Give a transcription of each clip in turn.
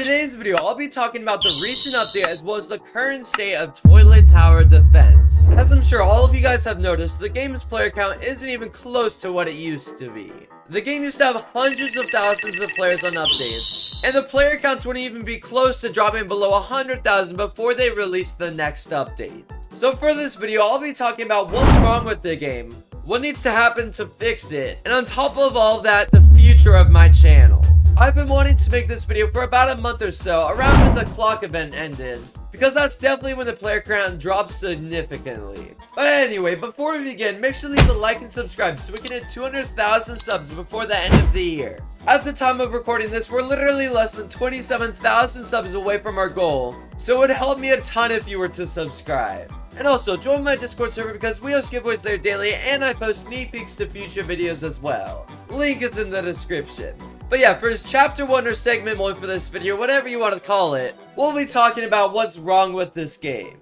today's video, I'll be talking about the recent update as well as the current state of Toilet Tower Defense. As I'm sure all of you guys have noticed, the game's player count isn't even close to what it used to be. The game used to have hundreds of thousands of players on updates, and the player counts wouldn't even be close to dropping below 100,000 before they released the next update. So for this video, I'll be talking about what's wrong with the game, what needs to happen to fix it, and on top of all of that, the future of my channel. I've been wanting to make this video for about a month or so, around when the clock event ended, because that's definitely when the player count drops significantly. But anyway, before we begin, make sure to leave a like and subscribe so we can hit 200,000 subs before the end of the year. At the time of recording this, we're literally less than 27,000 subs away from our goal, so it would help me a ton if you were to subscribe. And also, join my Discord server because we host giveaways there daily and I post sneak peeks to future videos as well. Link is in the description. But yeah, for chapter 1 or segment 1 for this video, whatever you want to call it, we'll be talking about what's wrong with this game.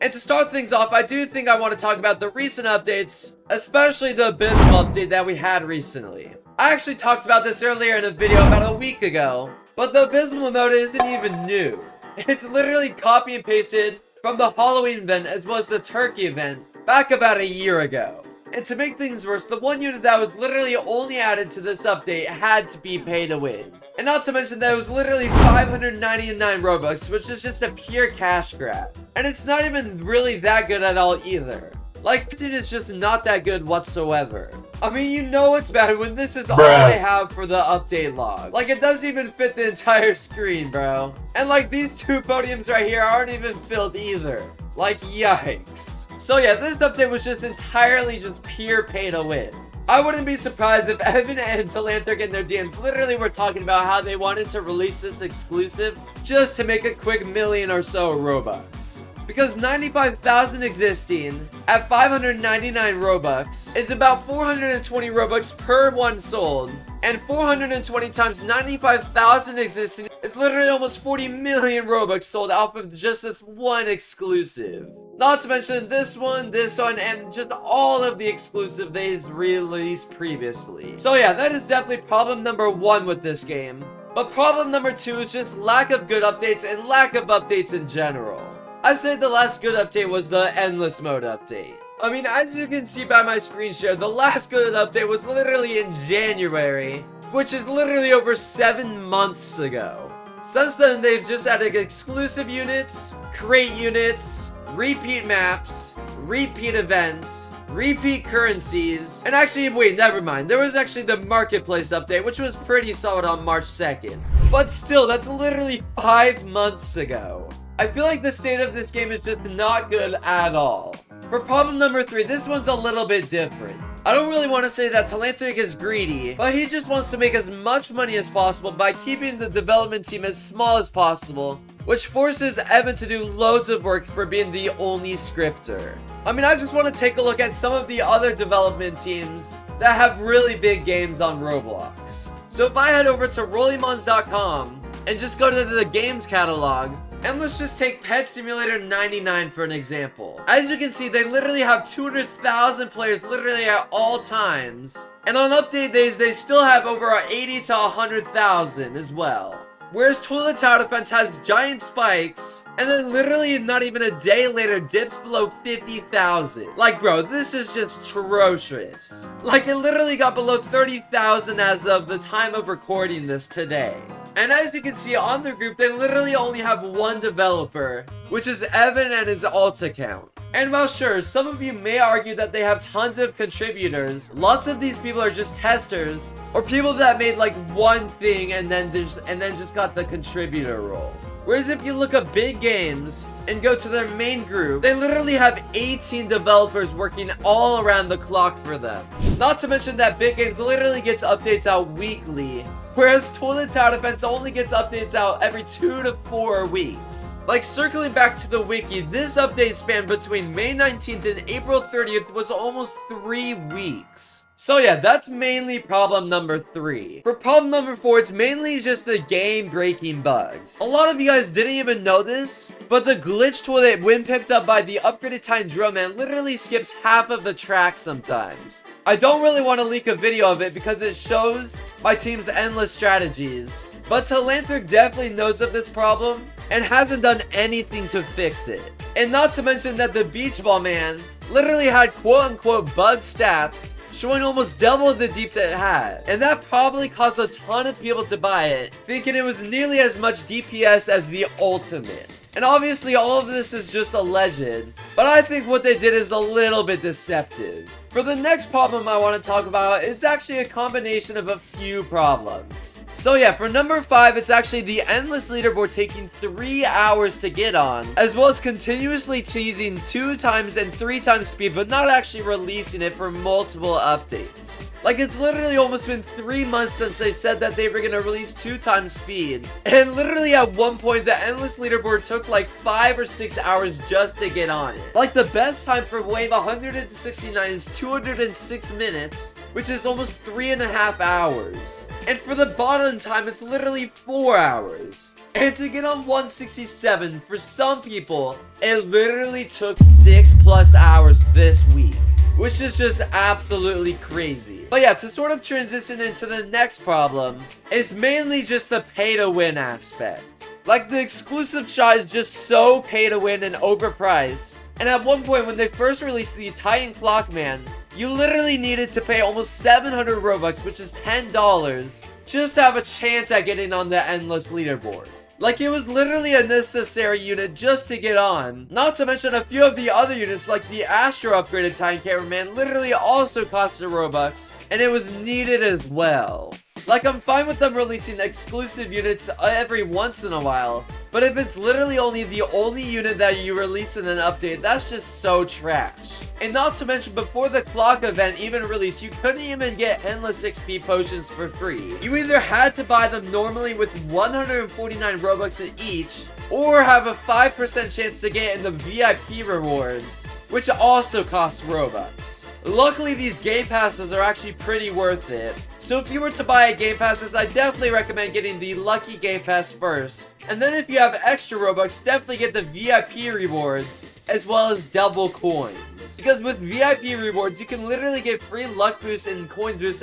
And to start things off, I do think I want to talk about the recent updates, especially the Abysmal update that we had recently. I actually talked about this earlier in a video about a week ago, but the Abysmal mode isn't even new. It's literally copy and pasted from the Halloween event as well as the Turkey event back about a year ago. And to make things worse, the one unit that was literally only added to this update had to be pay to win. And not to mention that it was literally 599 Robux, which is just a pure cash grab. And it's not even really that good at all either. Like, it is just not that good whatsoever. I mean, you know it's bad when this is all they have for the update log. Like, it doesn't even fit the entire screen, bro. And like, these two podiums right here aren't even filled either. Like, yikes. So yeah, this update was just entirely just pure pay to win. I wouldn't be surprised if Evan and Talanthric in their DMs literally were talking about how they wanted to release this exclusive just to make a quick million or so Robux. Because 95,000 existing at 599 Robux is about 420 Robux per one sold, and 420 times 95,000 existing is literally almost 40 million Robux sold off of just this one exclusive. Not to mention this one, and just all of the exclusive they've released previously. So yeah, that is definitely problem number 1 with this game. But problem number 2 is just lack of good updates and lack of updates in general. I said the last good update was the Endless Mode update. I mean, as you can see by my screen share, the last good update was literally in January, which is literally over 7 months ago. Since then, they've just added exclusive units, crate units, repeat maps, repeat events, repeat currencies, and actually, wait, never mind. There was actually the Marketplace update, which was pretty solid on March 2nd. But still, that's literally 5 months ago. I feel like the state of this game is just not good at all. For problem number 3, this one's a little bit different. I don't really want to say that Talanthric is greedy, but he just wants to make as much money as possible by keeping the development team as small as possible, which forces Evan to do loads of work for being the only scripter. I mean, I just want to take a look at some of the other development teams that have really big games on Roblox. So if I head over to Rollymons.com and just go to the games catalog, and let's just take Pet Simulator 99 for an example. As you can see, they literally have 200,000 players literally at all times. And on update days, they still have over 80 to 100,000 as well. Whereas Toilet Tower Defense has giant spikes, and then literally not even a day later dips below 50,000. Like, bro, this is just atrocious. Like, it literally got below 30,000 as of the time of recording this today. And as you can see on their group, they literally only have one developer, which is Evan and his alt account. And while sure, some of you may argue that they have tons of contributors, lots of these people are just testers, or people that made like one thing and then just got the contributor role. Whereas if you look up Big Games and go to their main group, they literally have 18 developers working all around the clock for them. Not to mention that Big Games literally gets updates out weekly, whereas Toilet Tower Defense only gets updates out every 2 to 4 weeks. Like, circling back to the wiki, this update span between May 19th and April 30th was almost 3 weeks. So yeah, that's mainly problem number 3. For problem number 4, it's mainly just the game-breaking bugs. A lot of you guys didn't even know this, but the glitch toilet, when picked up by the upgraded Time Drill Man, literally skips half of the track sometimes. I don't really want to leak a video of it because it shows my team's endless strategies, But Telanthric definitely knows of this problem and hasn't done anything to fix it. And not to mention that the Beach Ball Man literally had quote-unquote bug stats showing almost double the deeps it had. And that probably caused a ton of people to buy it, thinking it was nearly as much DPS as the Ultimate. And obviously all of this is just alleged, but I think what they did is a little bit deceptive. For the next problem I want to talk about, it's actually a combination of a few problems. So yeah, for number 5, it's actually the endless leaderboard taking 3 hours to get on, as well as continuously teasing 2 times and 3 times speed, but not actually releasing it for multiple updates. Like, it's literally almost been 3 months since they said that they were going to release 2 times speed, and literally at one point, the endless leaderboard took like 5 or 6 hours just to get on it. Like, the best time for wave 169 is 206 minutes, which is almost 3.5 hours. And for the bottom time, it's literally 4 hours. And to get on 167, for some people, it literally took 6+ hours this week, which is just absolutely crazy. But yeah, to sort of transition into the next problem, is mainly just the pay to win aspect. Like, the exclusive shot is just so pay to win and overpriced. And at one point, when they first released the Titan Clockman, you literally needed to pay almost 700 Robux, which is $10, just to have a chance at getting on the endless leaderboard. Like, it was literally a necessary unit just to get on. Not to mention a few of the other units, like the Astro upgraded Titan Cameraman, literally also costed Robux, and it was needed as well. Like, I'm fine with them releasing exclusive units every once in a while, but if it's literally only the only unit that you release in an update, that's just so trash. And not to mention, before the clock event even released, you couldn't even get endless XP potions for free. You either had to buy them normally with 149 Robux each, or have a 5% chance to get in the VIP rewards, which also costs Robux. Luckily, these game passes are actually pretty worth it. So if you were to buy a game passes, I definitely recommend getting the Lucky Game Pass first. And then if you have extra Robux, definitely get the VIP rewards, as well as double coins. Because with VIP rewards, you can literally get free luck boosts and coins boosts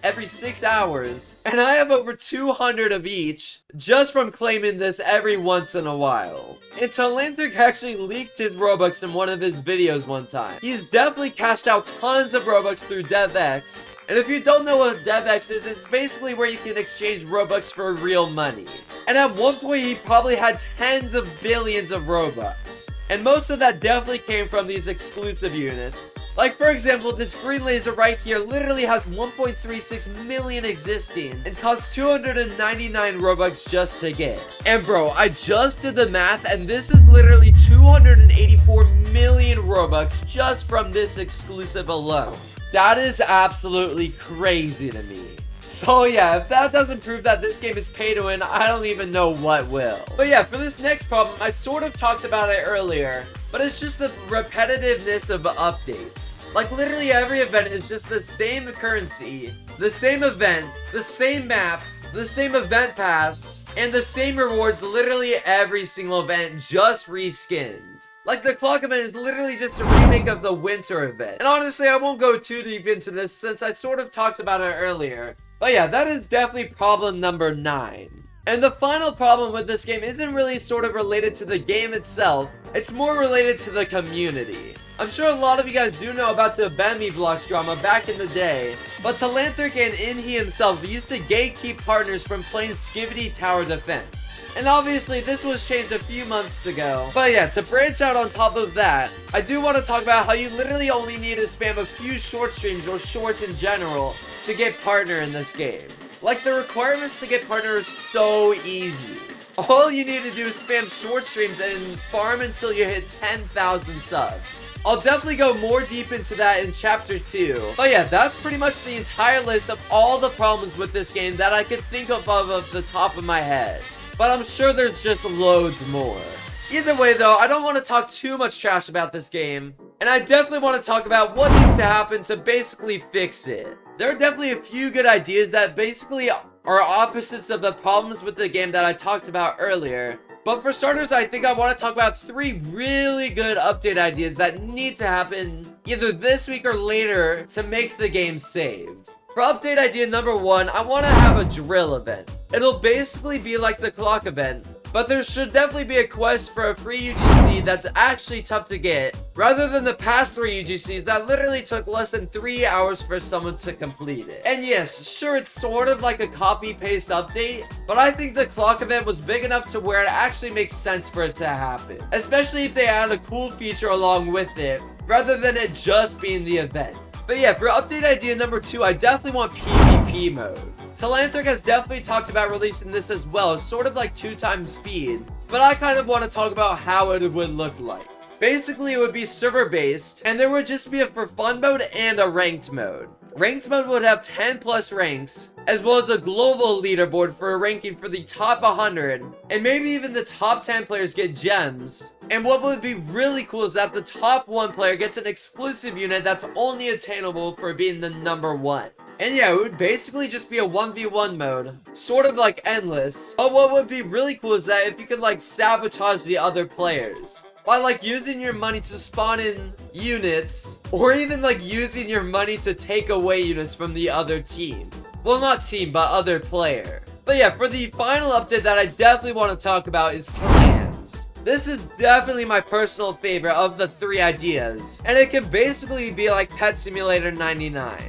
every 6 hours. And I have over 200 of each, just from claiming this every once in a while. And Telanthric actually leaked his Robux in one of his videos one time. He's definitely cashed out tons of Robux through DevX. And if you don't know what DevX is, it's basically where you can exchange Robux for real money. And at one point, he probably had tens of billions of Robux. And most of that definitely came from these exclusive units. Like, for example, this green laser right here literally has 1.36 million existing and costs 299 Robux just to get. And bro, I just did the math, and this is literally 284 million Robux just from this exclusive alone. That is absolutely crazy to me. So yeah, if that doesn't prove that this game is pay to win, I don't even know what will. But yeah, for this next problem, I sort of talked about it earlier, but it's just the repetitiveness of updates. Like, literally every event is just the same currency, the same event, the same map, the same event pass, and the same rewards literally every single event, just reskinned. Like, the clock event is literally just a remake of the winter event. And honestly, I won't go too deep into this since I sort of talked about it earlier. But yeah, that is definitely problem number 9. And the final problem with this game isn't really sort of related to the game itself. It's more related to the community. I'm sure a lot of you guys do know about the BambiBlocks drama back in the day, but Telanthric and Inhi himself used to gatekeep partners from playing Skibidi Tower Defense. And obviously this was changed a few months ago. But yeah, to branch out on top of that, I do want to talk about how you literally only need to spam a few short streams or shorts in general to get partner in this game. Like, the requirements to get partner are so easy. All you need to do is spam short streams and farm until you hit 10,000 subs. I'll definitely go more deep into that in chapter 2. But yeah, that's pretty much the entire list of all the problems with this game that I could think of the top of my head. But I'm sure there's just loads more. Either way though, I don't want to talk too much trash about this game. And I definitely want to talk about what needs to happen to basically fix it. There are definitely a few good ideas that basically are opposites of the problems with the game that I talked about earlier. But for starters, I think I want to talk about 3 really good update ideas that need to happen either this week or later to make the game saved. For update idea number 1, I want to have a drill event. It'll basically be like the clock event, but there should definitely be a quest for a free UGC that's actually tough to get, rather than the past 3 UGCs that literally took less than 3 hours for someone to complete it. And yes, sure, it's sort of like a copy-paste update, but I think the clock event was big enough to where it actually makes sense for it to happen, especially if they add a cool feature along with it, rather than it just being the event. But yeah, for update idea number 2, I definitely want PvP mode. Telanthric has definitely talked about releasing this as well. It's sort of like 2 times speed, but I kind of want to talk about how it would look like. Basically, it would be server based, and there would just be a for fun mode and a ranked mode. Ranked mode would have 10 plus ranks, as well as a global leaderboard for a ranking for the top 100, and maybe even the top 10 players get gems. And what would be really cool is that the top 1 player gets an exclusive unit that's only attainable for being the number 1. And yeah, it would basically just be a 1v1 mode, sort of like Endless. But what would be really cool is that if you could like sabotage the other players by like using your money to spawn in units, or even like using your money to take away units from the other team. Well, not team, but other player. But yeah, for the final update that I definitely want to talk about is clans. This is definitely my personal favorite of the 3 ideas, and it can basically be like Pet Simulator 99.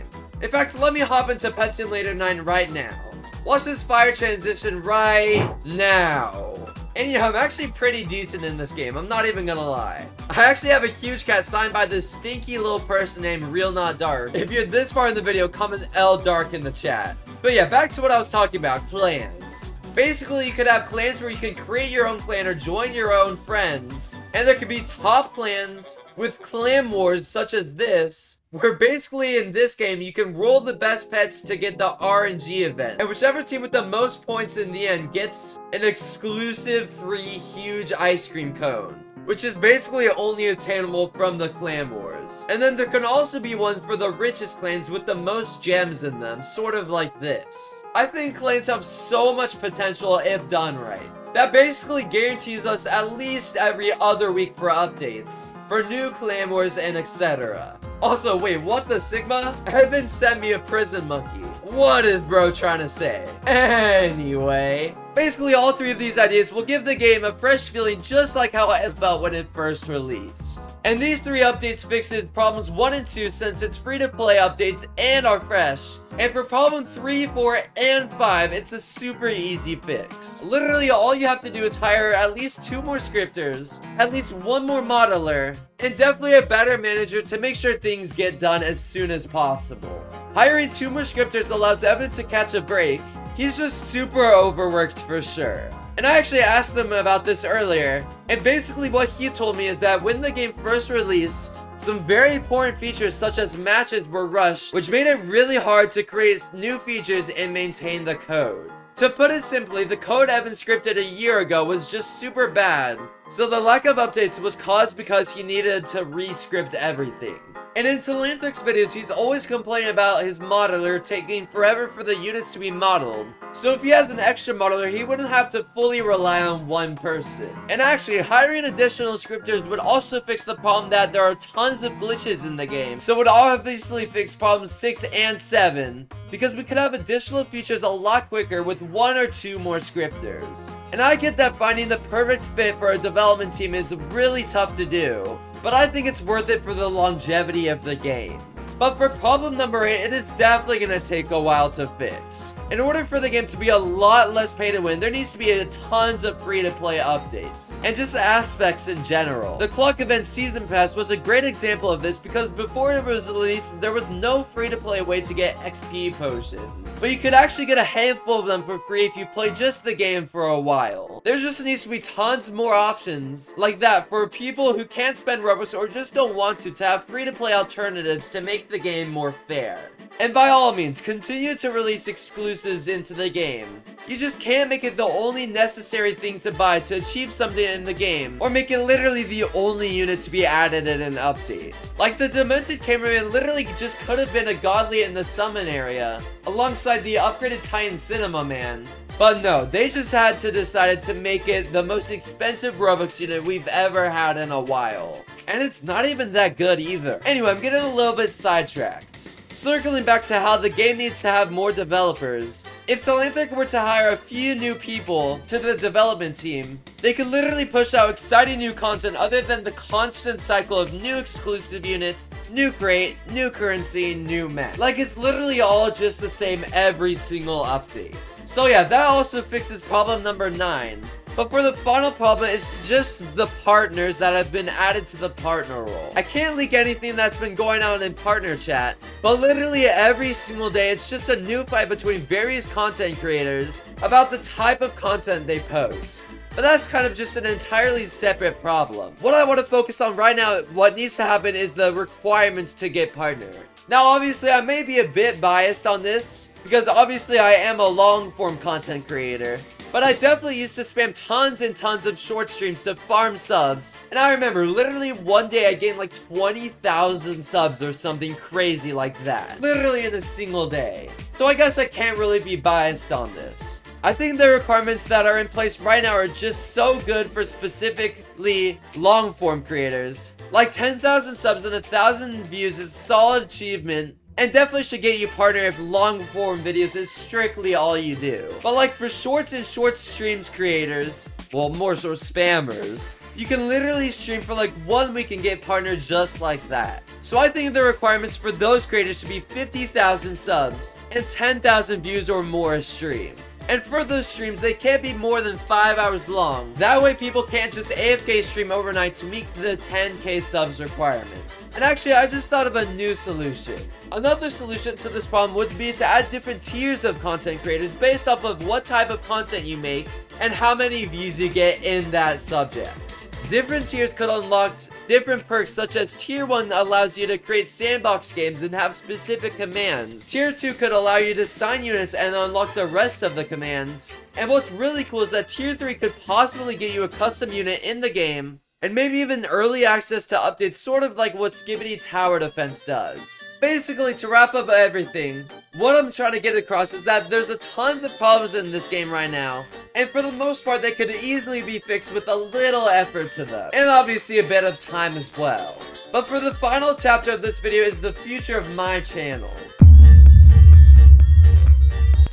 In fact, let me hop into Pet Simulator 9 right now. Watch this fire transition right now. And yeah, I'm actually pretty decent in this game, I'm not even gonna lie. I actually have a huge cat signed by this stinky little person named Real Not Dark. If you're this far in the video, comment L Dark in the chat. But yeah, back to what I was talking about, clans. Basically, you could have clans where you can create your own clan or join your own friends. And there could be top clans with clan wars such as this, where basically in this game you can roll the best pets to get the RNG event, and whichever team with the most points in the end gets an exclusive free huge ice cream cone, which is basically only attainable from the clan wars. And then there can also be one for the richest clans with the most gems in them, sort of like this. I think clans have so much potential if done right. That basically guarantees us at least every other week for updates, for new clan wars and etc. Also, wait, what the Sigma? Evan sent me a prison monkey. What is bro trying to say? Anyway, basically all 3 of these ideas will give the game a fresh feeling just like how it felt when it first released. And these 3 updates fixes problems 1 and 2 since it's free to play updates and are fresh. And for problem 3, 4, and 5, it's a super easy fix. Literally all you have to do is hire at least 2 more scripters, at least 1 more modeler, and definitely a better manager to make sure things get done as soon as possible. Hiring 2 more scripters allows Evan to catch a break. He's just super overworked for sure. And I actually asked them about this earlier, and basically what he told me is that when the game first released, some very important features such as matches were rushed, which made it really hard to create new features and maintain the code. To put it simply, the code Evan scripted a year ago was just super bad, so the lack of updates was caused because he needed to re-script everything. And in Telanthric's videos, he's always complaining about his modeler taking forever for the units to be modeled. So if he has an extra modeler, he wouldn't have to fully rely on one person. And actually, hiring additional scripters would also fix the problem that there are tons of glitches in the game. So it would obviously fix problems 6 and 7, because we could have additional features a lot quicker with 1 or 2 more scripters. And I get that finding the perfect fit for a development team is really tough to do, but I think it's worth it for the longevity of the game. But for problem number 8, it is definitely going to take a while to fix. In order for the game to be a lot less pay to win, there needs to be tons of free-to-play updates, and just aspects in general. The Clock Event Season Pass was a great example of this because before it was released, there was no free-to-play way to get XP potions. But you could actually get a handful of them for free if you play just the game for a while. There just needs to be tons more options like that for people who can't spend Robux or just don't want to have free-to-play alternatives to make the game more fair. And by all means, continue to release exclusives into the game. You just can't make it the only necessary thing to buy to achieve something in the game, or make it literally the only unit to be added in an update. Like the Demented Cameraman literally just could have been a Godly in the summon area, alongside the upgraded Titan Cinema Man. But no, they just had to decide to make it the most expensive Robux unit we've ever had in a while. And it's not even that good either. Anyway, I'm getting a little bit sidetracked. Circling back to how the game needs to have more developers, If Telanthric were to hire a few new people to the development team, they could literally push out exciting new content other than the constant cycle of new exclusive units, new crate, new currency, new map. Like, it's literally all just the same every single update. So yeah, that also fixes problem number 9. But for the final problem, it's just the partners that have been added to the partner role. I can't leak anything that's been going on in partner chat, but literally every single day, it's just a new fight between various content creators about the type of content they post. But that's kind of just an entirely separate problem. What I want to focus on right now, what needs to happen is the requirements to get partner. Now, obviously, I may be a bit biased on this, because obviously I am a long-form content creator. But I definitely used to spam tons and tons of short streams to farm subs. And I remember literally one day I gained like 20,000 subs or something crazy like that. Literally in a single day. So I guess I can't really be biased on this. I think the requirements that are in place right now are just so good for specifically long-form creators. Like 10,000 subs and 1,000 views is a solid achievement. And definitely should get you partner if long form videos is strictly all you do. But like for shorts and short streams creators, well, more so spammers, you can literally stream for like 1 week and get partner just like that. So I think the requirements for those creators should be 50,000 subs and 10,000 views or more a stream. And for those streams, they can't be more than 5 hours long. That way people can't just AFK stream overnight to meet the 10k subs requirement. And actually, I just thought of a new solution. Another solution to this problem would be to add different tiers of content creators based off of what type of content you make and how many views you get in that subject. Different tiers could unlock different perks, such as Tier 1 allows you to create sandbox games and have specific commands. Tier 2 could allow you to sign units and unlock the rest of the commands. And what's really cool is that Tier 3 could possibly get you a custom unit in the game, and maybe even early access to updates, sort of like what Skibidi Tower Defense does. Basically, to wrap up everything, what I'm trying to get across is that there's a tons of problems in this game right now, and for the most part, they could easily be fixed with a little effort to them, and obviously a bit of time as well. But for the final chapter of this video is the future of my channel.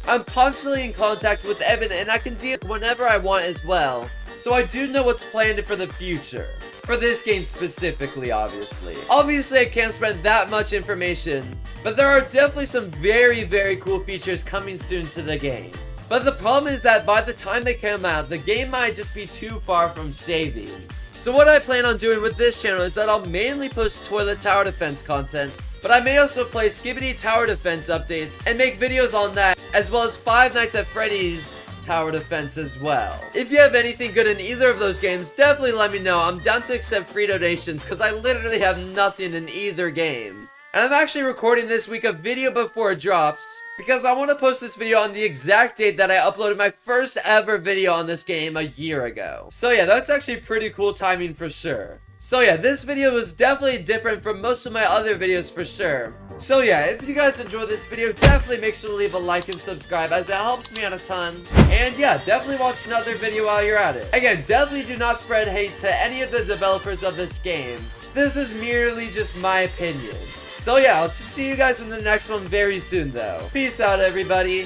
I'm constantly in contact with Evan, and I can deal whenever I want as well. So I do know what's planned for the future. For this game specifically, obviously. Obviously, I can't spread that much information, but there are definitely some very, very cool features coming soon to the game. But the problem is that by the time they come out, the game might just be too far from saving. So what I plan on doing with this channel is that I'll mainly post Toilet Tower Defense content, but I may also play Skibidi Tower Defense updates and make videos on that, as well as Five Nights at Freddy's Tower Defense as well. If you have anything good in either of those games, definitely let me know. I'm down to accept free donations because I literally have nothing in either game. And I'm actually recording this week a video before it drops because I want to post this video on the exact date that I uploaded my first ever video on this game a year ago. So yeah, that's actually pretty cool timing for sure. So yeah, this video was definitely different from most of my other videos for sure. So yeah, if you guys enjoyed this video, definitely make sure to leave a like and subscribe as it helps me out a ton. And yeah, definitely watch another video while you're at it. Again, definitely do not spread hate to any of the developers of this game. This is merely just my opinion. So yeah, I'll see you guys in the next one very soon though. Peace out, everybody.